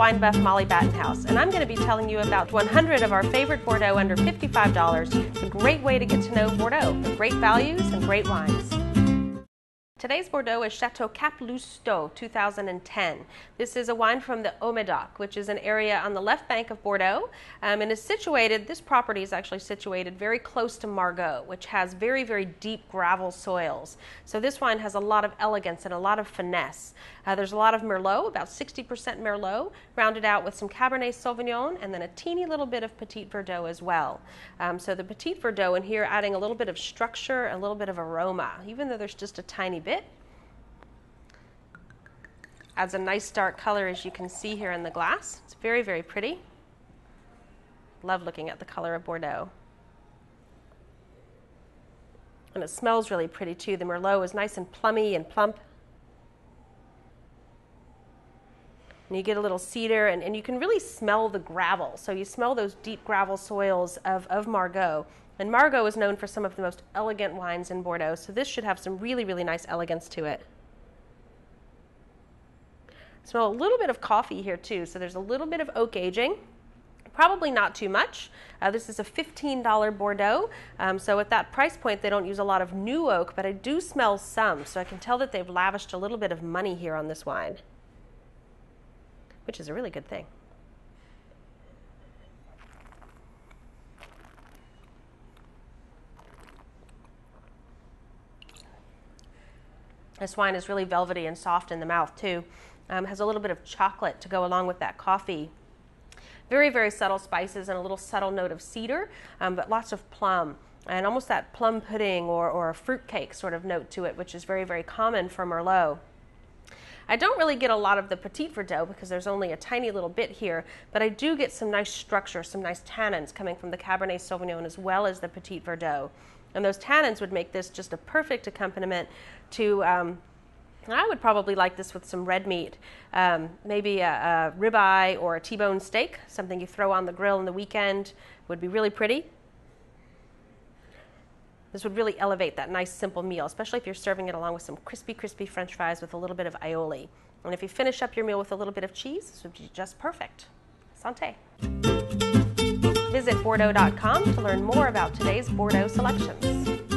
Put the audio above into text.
Wine Buff Mollie Battenhouse, and I'm going to be telling you about 100 of our favorite Bordeaux under $55. It's a great way to get to know Bordeaux, with great values and great wines. Today's Bordeaux is Chateau Cap 2010. This is a wine from the Haut-Medoc, which is an area on the left bank of Bordeaux, and is situated, this property is actually situated very close to Margaux, which has very, very deep gravel soils. So this wine has a lot of elegance and a lot of finesse. There's a lot of Merlot, about 60% Merlot, rounded out with some Cabernet Sauvignon, and then a teeny little bit of Petit Verdot as well. So the Petit Verdot in here adding a little bit of structure, a little bit of aroma, even though there's just a tiny bit. Adds a nice dark color, as you can see here in the glass. It's very, very pretty. Love looking at the color of Bordeaux. And it smells really pretty too. The Merlot is nice and plummy and plump. And you get a little cedar, and you can really smell the gravel. So you smell those deep gravel soils of Margaux. And Margaux is known for some of the most elegant wines in Bordeaux, so this should have some really, really nice elegance to it. Smell a little bit of coffee here too, so there's a little bit of oak aging. Probably not too much. This is a $15 Bordeaux, so at that price point they don't use a lot of new oak, but I do smell some, so I can tell that they've lavished a little bit of money here on this wine, which is a really good thing. This wine is really velvety and soft in the mouth too. Has a little bit of chocolate to go along with that coffee. Very, very subtle spices and a little subtle note of cedar, but lots of plum and almost that plum pudding or a fruit cake sort of note to it, which is very, very common for Merlot. I don't really get a lot of the Petit Verdot because there's only a tiny little bit here, but I do get some nice structure, some nice tannins coming from the Cabernet Sauvignon as well as the Petit Verdot. And those tannins would make this just a perfect accompaniment to, I would probably like this with some red meat, maybe a ribeye or a T-bone steak, something you throw on the grill on the weekend would be really pretty. This would really elevate that nice simple meal, especially if you're serving it along with some crispy, crispy French fries with a little bit of aioli. And if you finish up your meal with a little bit of cheese, this would be just perfect. Santé. Visit Bordeaux.com to learn more about today's Bordeaux selections.